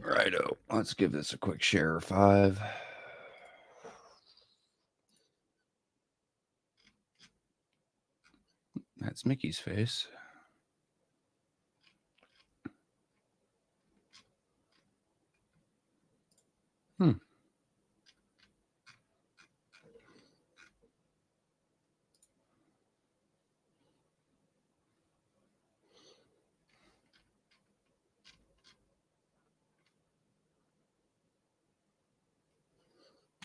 Righto. Let's give this a quick share of 5. That's Mickey's face. Hmm.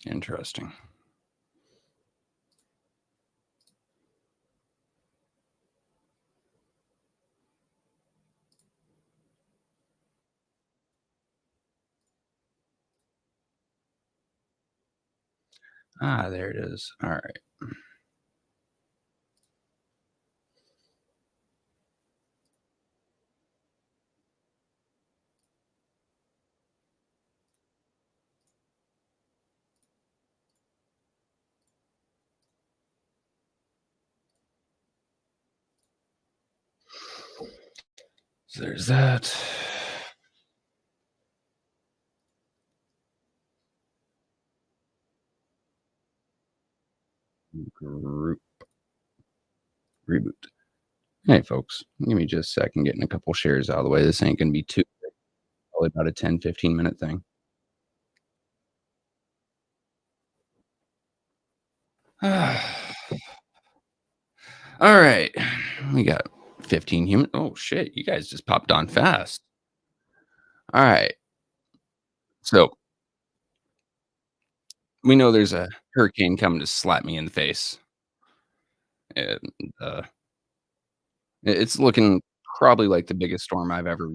Interesting. Ah, there it is. All right. So there's that. Group reboot. Hey, folks. Give me just a second getting a couple shares out of the way. This ain't going to be too, probably about a 10-15 minute thing. All right. We got 15 human. Oh, shit. You guys just popped on fast. All right. So we know there's a hurricane coming to slap me in the face. And it's looking probably like the biggest storm I've ever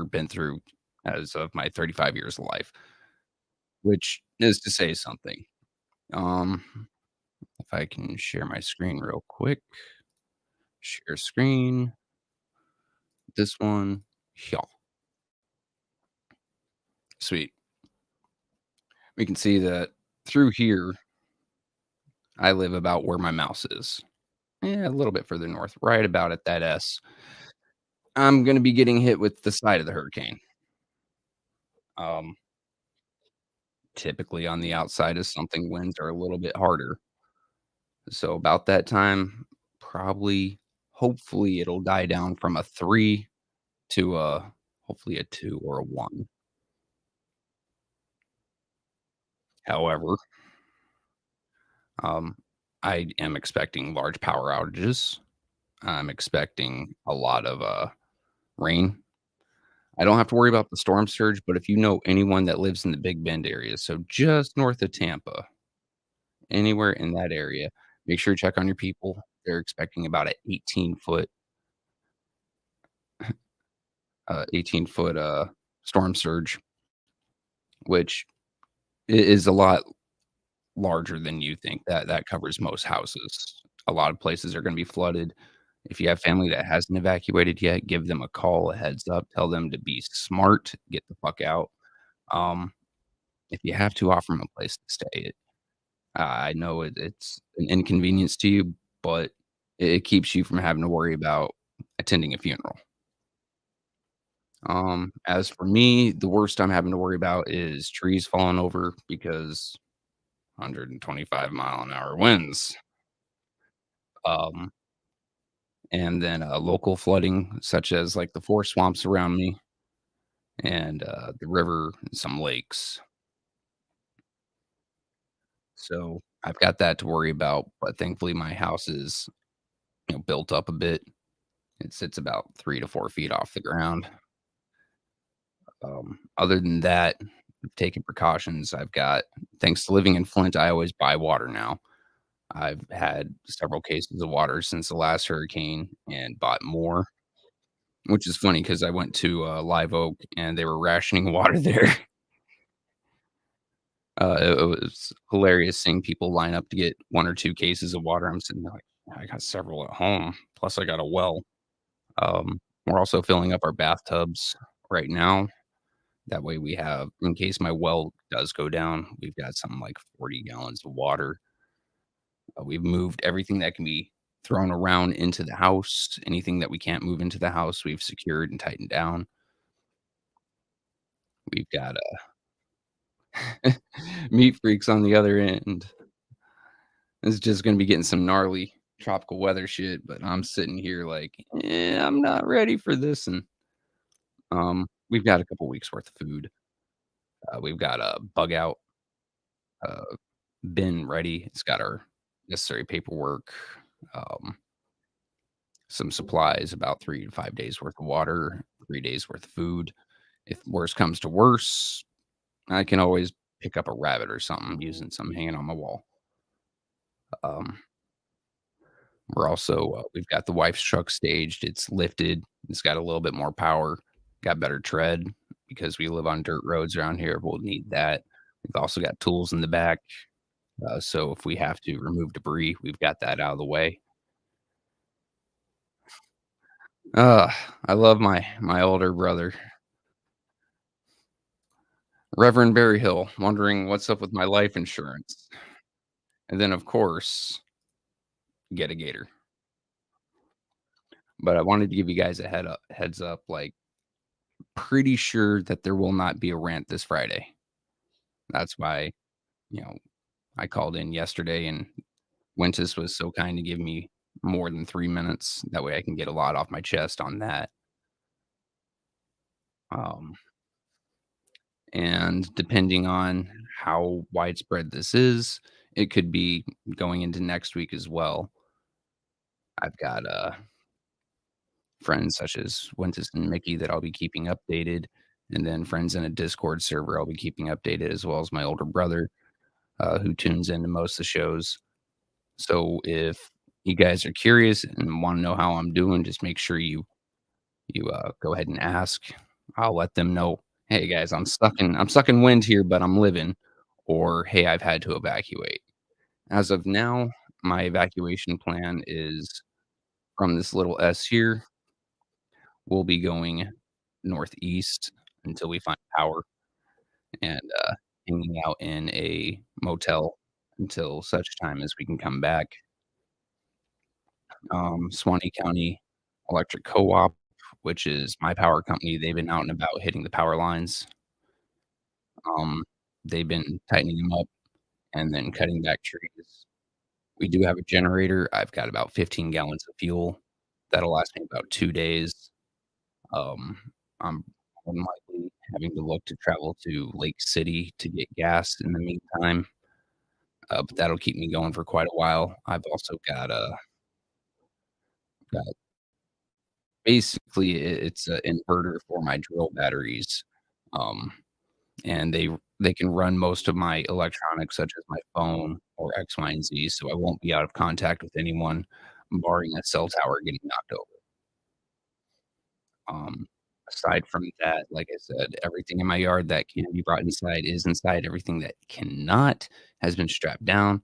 been through as of my 35 years of life, which is to say something. Um, if I can share my screen real quick, share screen, this one, yeah, sweet. We can see that through here, I live about where my mouse is. Yeah, a little bit further north, right about at that S. I'm going to be getting hit with the side of the hurricane. Um, Typically on the outside of something, winds are a little bit harder. So about that time, probably, hopefully it'll die down from a 3 to a hopefully a 2 or a 1. However, um, I am expecting large power outages. I'm expecting a lot of rain. I don't have to worry about the storm surge, but if you know anyone that lives in the Big Bend area, so just north of Tampa, anywhere in that area, make sure you check on your people. They're expecting about an 18-foot storm surge, which is a lot larger than you think. That covers most houses. A lot of places are gonna be flooded. If you have family that hasn't evacuated yet, give them a call, a heads up, tell them to be smart, get the fuck out. Um, if you have to, offer them a place to stay. I know it's an inconvenience to you, but it keeps you from having to worry about attending a funeral. As for me, the worst I'm having to worry about is trees falling over because 125-mile-an-hour winds. Um, and then, local flooding, such as, like, the 4 swamps around me and, the river and some lakes. So, I've got that to worry about, but thankfully, my house is, built up a bit. It sits about 3 to 4 feet off the ground. Other than that, I've taken precautions. I've got thanks to living in Flint, I always buy water now. I've had several cases of water since the last hurricane and bought more, which is funny because I went to, Live Oak and they were rationing water there. It was hilarious seeing people line up to get 1 or 2 cases of water. I'm sitting there like, "I got several at home, plus I got a well." We're also filling up our bathtubs right now. That way we have in case my well does go down, we've got something like 40 gallons of water. We've moved everything that can be thrown around into the house. Anything that we can't move into the house, we've secured and tightened down. We've got, meat freaks on the other end. It's just gonna be getting some gnarly tropical weather shit, but I'm sitting here like, I'm not ready for this," and, we've got a couple weeks worth of food. We've got a bug out, uh, bin ready. It's got our necessary paperwork, um, some supplies, about 3 to 5 days worth of water, 3 days worth of food. If worse comes to worse, I can always pick up a rabbit or something using some hanging on my wall. Um, we're also, we've got the wife's truck staged. It's lifted. It's got a little bit more power, got better tread because we live on dirt roads around here. We'll need that. We've also got tools in the back. So if we have to remove debris, we've got that out of the way. Uh, I love my older brother, Reverend Berryhill, wondering what's up with my life insurance. And then, of course, get a gator. But I wanted to give you guys a heads up, like, pretty sure that there will not be a rant this Friday. That's why, you know, I called in yesterday and Wentis was so kind to give me more than 3 minutes. That way I can get a lot off my chest on that. Um, and depending on how widespread this is, it could be going into next week as well. I've got, friends such as Wentis and Mickey that I'll be keeping updated, and then friends in a Discord server I'll be keeping updated, as well as my older brother, who tunes into most of the shows. So if you guys are curious and wanna know how I'm doing, just make sure you go ahead and ask. I'll let them know, "Hey, guys, I'm sucking wind here, but I'm living," or, "Hey, I've had to evacuate." As of now, my evacuation plan is from this little S here, we'll be going northeast until we find power and, hanging out in a motel until such time as we can come back. Suwannee County Electric Co-op, which is my power company, they've been out and about hitting the power lines. Um, they've been tightening them up and then cutting back trees. We do have a generator. I've got about 15 gallons of fuel. That'll last me about 2 days. Um, I'm unlikely having to look to travel to Lake City to get gas in the meantime, but that'll keep me going for quite a while. I've also got basically, it's an inverter for my drill batteries, um, and they can run most of my electronics, such as my phone or X, Y, and Z, so I won't be out of contact with anyone, barring a cell tower getting knocked over. Aside from that, like I said, everything in my yard that can be brought inside is inside. Everything that cannot has been strapped down.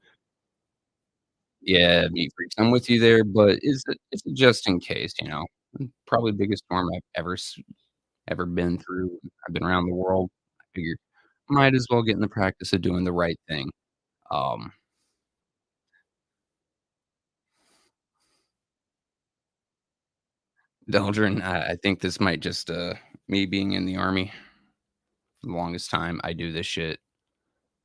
Yeah, meat freaks, I'm with you there, but it's a just in case, you know? Probably biggest storm I've ever been through. I've been around the world. I figured might as well get in the practice of doing the right thing. Um, Deldrin, I think this might just, me being in the Army for the longest time, I do this shit.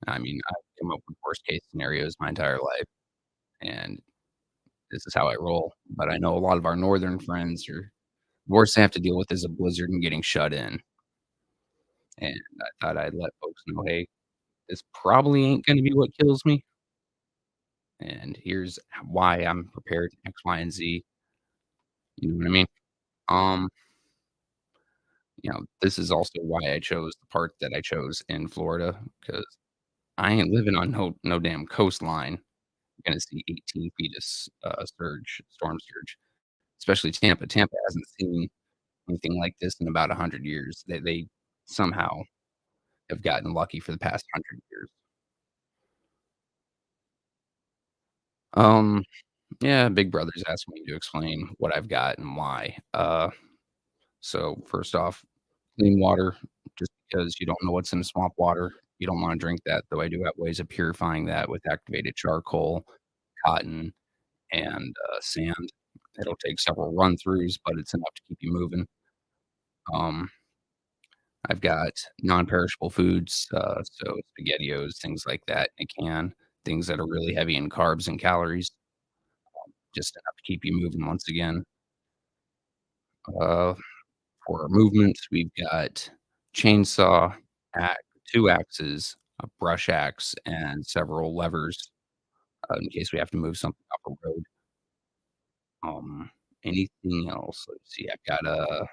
I mean, I've come up with worst case scenarios my entire life, and this is how I roll. But I know a lot of our northern friends are worst they have to deal with is a blizzard and getting shut in, and I thought I'd let folks know, "Hey, this probably ain't gonna be what kills me, and here's why I'm prepared X, Y, and Z." You know what I mean? Um, this is also why I chose the part that I chose in Florida because I ain't living on no damn coastline. Gonna see 18 feet of storm surge, especially Tampa. Tampa hasn't seen anything like this in about 100 years. They somehow have gotten lucky for the past 100 years. Um, yeah, Big Brother's asking me to explain what I've got and why. So first off, clean water, just because you don't know what's in swamp water, you don't wanna drink that, though I do have ways of purifying that with activated charcoal, cotton, and, sand. It'll take several run throughs, but it's enough to keep you moving. Um, I've got non-perishable foods, so SpaghettiOs, things like that in a can, things that are really heavy in carbs and calories, just enough to keep you moving once again. Uh, for our movements, we've got chainsaw, ax 2 axes, a brush axe, and several levers, in case we have to move something off a road. Um, anything else? Let's see, I've got a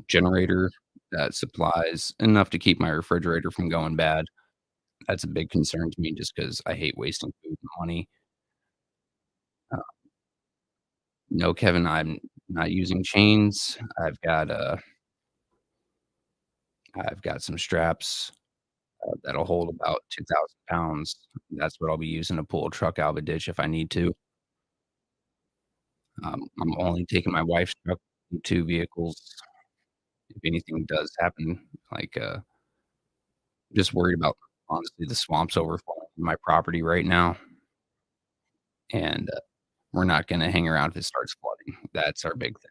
generator that supplies enough to keep my refrigerator from going bad. That's a big concern to me just because I hate wasting food and money. Uh, no, Kevin, I'm not using chains. I've got some straps, that'll hold about 2,000 pounds. That's what I'll be using to pull a truck out of a ditch if I need to. I'm only taking my wife's truck and 2 vehicles if anything does happen, like, just worried about, honestly, the swamps overflowing my property right now, and, we're not gonna hang around if it starts flooding. That's our big thing.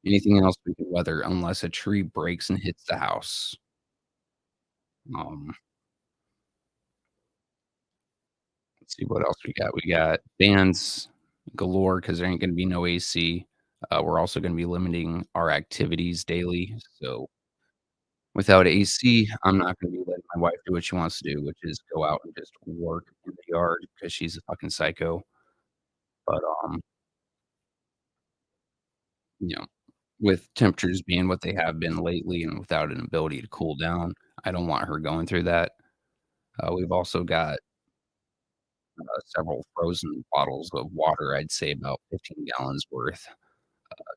Anything else we can weather unless a tree breaks and hits the house. Um, let's see what else we got. We got fans galore because there ain't gonna be no AC. We're also gonna be limiting our activities daily, so without AC, I'm not gonna be letting my wife do what she wants to do, which is go out and just work in the yard because she's a fucking psycho. But, you know, with temperatures being what they have been lately and without an ability to cool down, I don't want her going through that. We've also got several frozen bottles of water, I'd say about 15 gallons worth,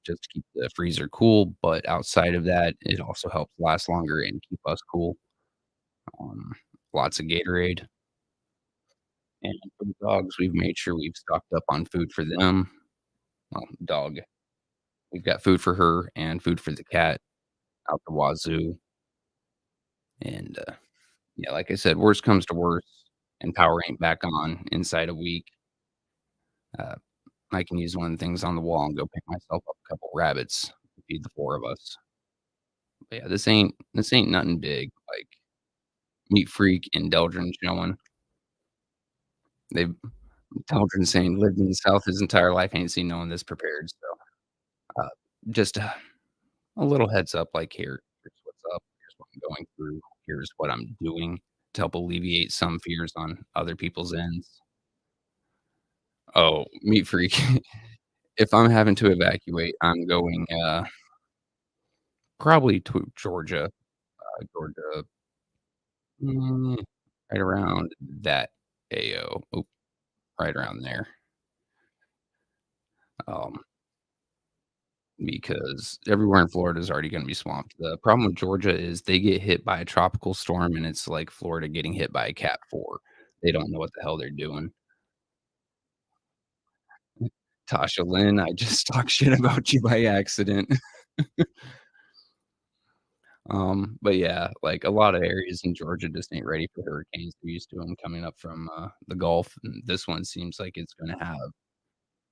just to keep the freezer cool, but outside of that, it also helps last longer and keep us cool. Um, lots of Gatorade, and for the dogs, we've made sure we've stocked up on food for them. Well, dog, we've got food for her and food for the cat out the wazoo, and, yeah, like I said, worst comes to worst and power ain't back on inside a week, uh, I can use one of the things on the wall and go pick myself up a couple rabbits to feed the 4 of us. But yeah, this ain't nothing big, like, Meat Freak and Deldrin showing. They've Deldrin saying lived in the South his entire life, ain't seen no one this prepared, so, just a little heads up, like, here's what's up, here's what I'm going through, here's what I'm doing to help alleviate some fears on other people's ends. Oh, Meat Freak. If I'm having to evacuate, I'm going, probably to Georgia, Georgia. Mm, right around that AO. Oop, right around there. Um, because everywhere in Florida is already gonna be swamped. The problem with Georgia is they get hit by a tropical storm, and it's like Florida getting hit by a Cat 4. They don't know what the hell they're doing. Tasha Lynn, I just talked shit about you by accident. But yeah, like, a lot of areas in Georgia just ain't ready for hurricanes. They're used to them coming up from, the Gulf, and this one seems like it's gonna have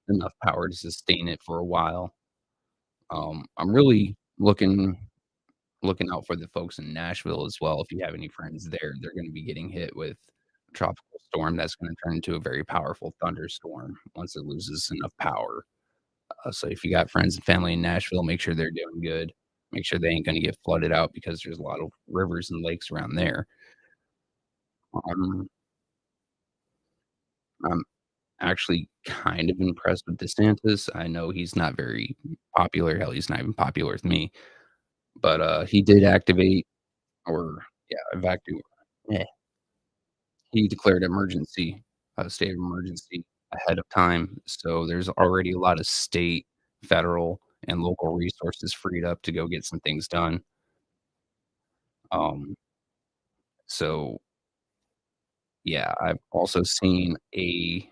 enough power to sustain it for a while. I'm really looking out for the folks in Nashville as well. If you have any friends there, they're gonna be getting hit with a tropical storm that's gonna turn into a very powerful thunderstorm once it loses enough power. So if you got friends and family in Nashville, make sure they're doing good. Make sure they ain't gonna get flooded out because there's a lot of rivers and lakes around there. Um, I'm actually kind of impressed with DeSantis. I know he's not very popular. Hell, he's not even popular with me, but, he did activate or yeah, evacuate. He declared emergency, a state of emergency ahead of time, so there's already a lot of state, federal, and local resources freed up to go get some things done. Um, so, yeah, I've also seen a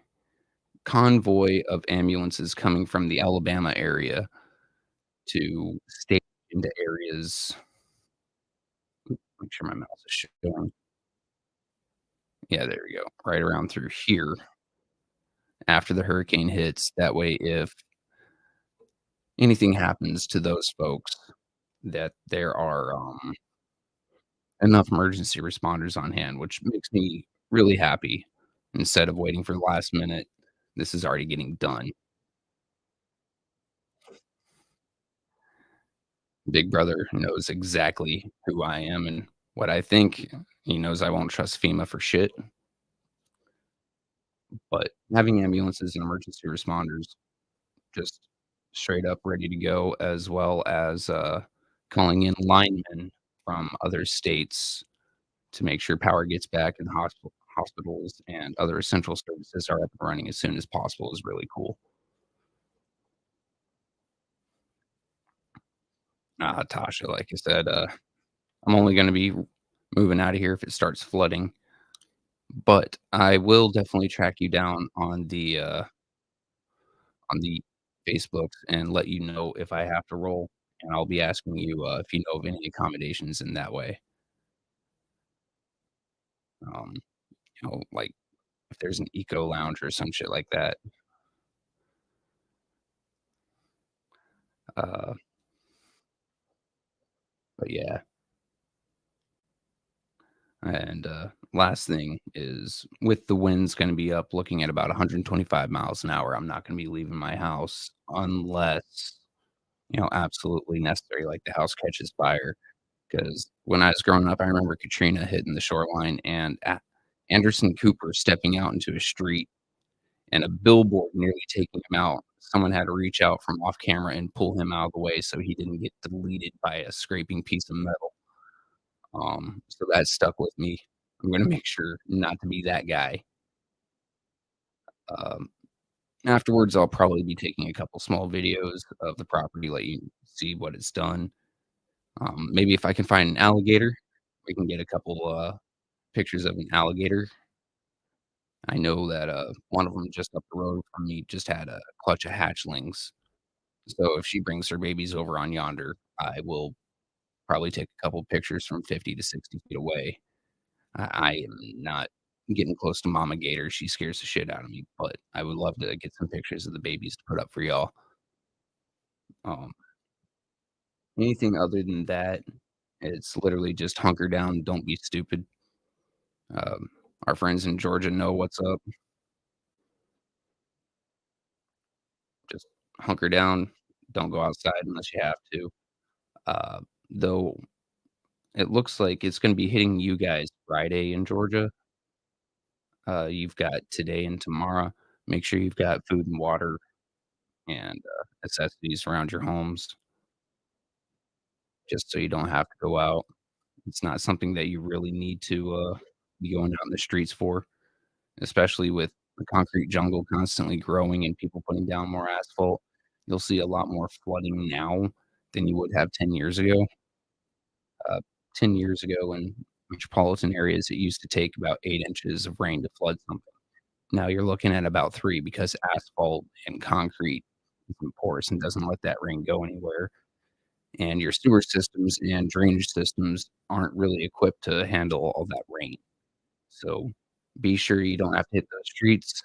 convoy of ambulances coming from the Alabama area to state into areas make sure my mouse is showing. Yeah, there we go, right around through here after the hurricane hits, that way if anything happens to those folks that there are, enough emergency responders on hand, which makes me really happy instead of waiting for the last minute. This is already getting done. Big brother knows exactly who I am and what I think. He knows I won't trust FEMA for shit, but having ambulances and emergency responders just straight up ready to go, as well as, calling in linemen from other states to make sure power gets back and hospitals and other essential services are up and running as soon as possible is really cool. Tasha, like I said, I'm only gonna be moving out of here if it starts flooding, but I will definitely track you down on the Facebooks and let you know if I have to roll, and I'll be asking you, if you know of any accommodations in that way. Um, like, if there's an eco lounge or some shit like that. Uh, but yeah, and, last thing is with the winds gonna be up looking at about 125 miles an hour, I'm not gonna be leaving my house unless, absolutely necessary, like the house catches fire. Because when I was growing up, I remember Katrina hitting the shoreline and A Anderson Cooper stepping out into a street and a billboard nearly taking him out. Someone had to reach out from off camera and pull him out of the way so he didn't get deleted by a scraping piece of metal. So that stuck with me. I'm gonna make sure not to be that guy. Um, Afterwards, I'll probably be taking a couple small videos of the property, let you see what it's done. Maybe if I can find an alligator, we can get a couple, pictures of an alligator. I know that, one of them just up the road from me just had a clutch of hatchlings, so if she brings her babies over on yonder, I will probably take a couple pictures from 50 to 60 feet away. I am not getting close to mama gator, she scares the shit out of me, but I would love to get some pictures of the babies to put up for y'all. Um, Anything other than that, it's literally just hunker down, don't be stupid. Um, our friends in Georgia know what's up. Just hunker down, don't go outside unless you have to. Uh, though it looks like it's gonna be hitting you guys Friday in Georgia. You've got today and tomorrow. Make sure you've got food and water and, necessities around your homes just so you don't have to go out. It's not something that you really need to, be going out in the streets for, especially with the concrete jungle constantly growing and people putting down more asphalt. You'll see a lot more flooding now than you would have 10 years ago. Uh, 10 years ago in metropolitan areas, it used to take about 8 inches of rain to flood something. Now you're looking at about 3 because asphalt and concrete isn't porous and doesn't let that rain go anywhere, and your sewer systems and drainage systems aren't really equipped to handle all that rain. So, be sure you don't have to hit those streets.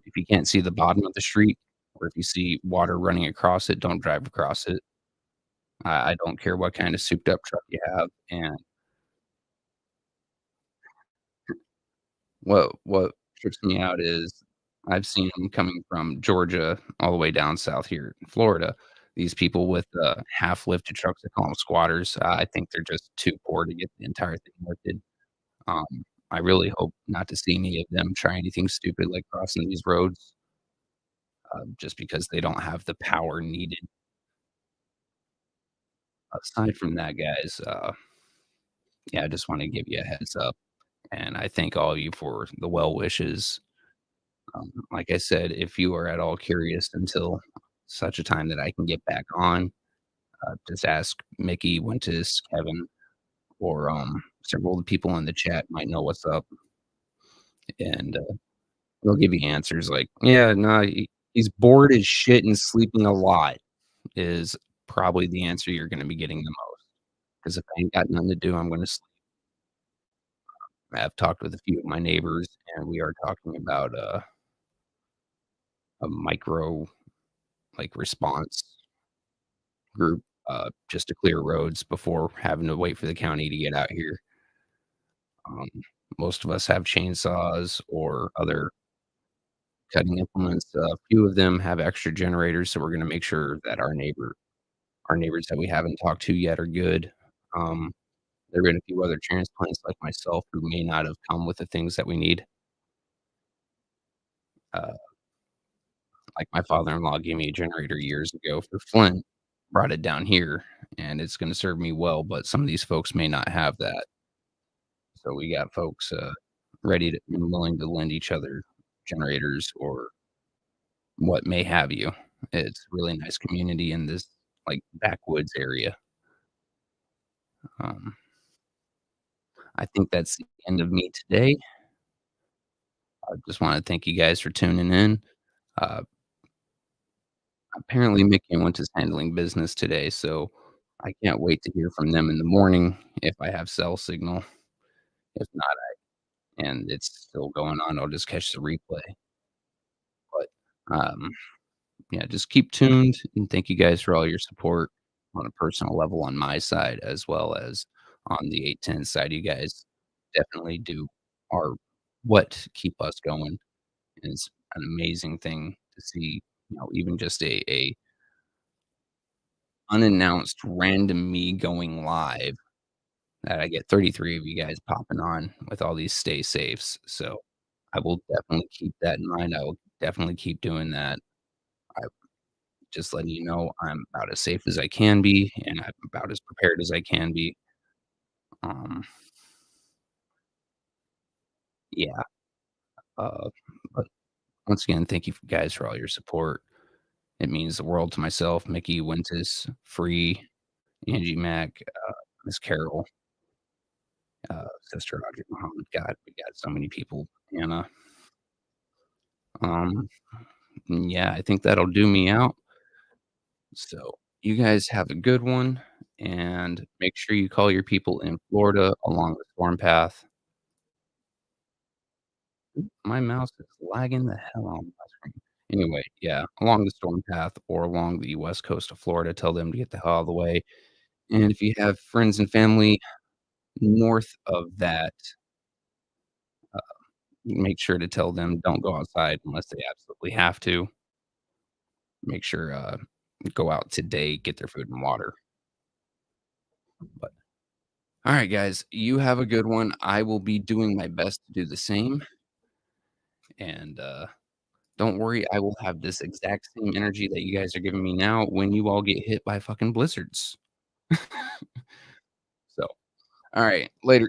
If you can't see the bottom of the street or if you see water running across it, don't drive across it. I don't care what kind of souped up truck you have, and what trips me out is I've seen them coming from Georgia all the way down south here in Florida. These people with, half lifted trucks, they call them squatters. I think they're just too poor to get the entire thing lifted. Um, I really hope not to see any of them try anything stupid like crossing these roads, just because they don't have the power needed. Aside from that, guys, yeah, I just wanna give you a heads up, and I thank all of you for the well wishes. Like I said, if you are at all curious until such a time that I can get back on, just ask Mickey, Wentus, Kevin, or several of the people in the chat might know what's up, and they'll give you answers like, "Yeah, no, he's bored as shit and sleeping a lot," is probably the answer you're gonna be getting the most. Because if I ain't got nothing to do, I'm gonna sleep. I've talked with a few of my neighbors, and we are talking about a micro like response group, just to clear roads before having to wait for the county to get out here. Um, most of us have chainsaws or other cutting implements. A few of them have extra generators, so we're gonna make sure that our neighbors that we haven't talked to yet are good. Um, there have been a few other transplants like myself who may not have come with the things that we need. Uh, like my father-in-law gave me a generator years ago for Flint, brought it down here, and it's gonna serve me well, but some of these folks may not have that. So we got folks, ready to and willing to lend each other generators or what may have you. It's a really nice community in this, like, backwoods area. Um, I think that's the end of me today. I just wanna thank you guys for tuning in. Uh, apparently Mickey and Went is handling business today, so I can't wait to hear from them in the morning if I have cell signal. If not, and it's still going on, I'll just catch the replay. But, yeah, just keep tuned, and thank you guys for all your support on a personal level on my side as well as on the 810 side. You guys definitely do are what keep us going, and it's an amazing thing to see, even just a unannounced random me going live that I get 33 of you guys popping on with all these stay safes. So, I will definitely keep that in mind. I will definitely keep doing that. I just letting you know I'm about as safe as I can be, and I'm about as prepared as I can be. Um, yeah, but once again, thank you guys for all your support. It means the world to myself, Mickey, Wintus, Free, Angie Mac, Miss Carol, Sister Audrey Muhammad. God, we got so many people. Anna. Um, yeah, I think that'll do me out. So you guys have a good one, and make sure you call your people in Florida along the storm path. My mouse is lagging the hell out of my screen. Anyway, yeah, along the storm path or along the west coast of Florida, tell them to get the hell out of the way. And if you have friends and family north of that, make sure to tell them don't go outside unless they absolutely have to. Make sure go out today, get their food and water. But all right, guys, you have a good one. I will be doing my best to do the same. And don't worry, I will have this exact same energy that you guys are giving me now when you all get hit by fucking blizzards. So, all right, later.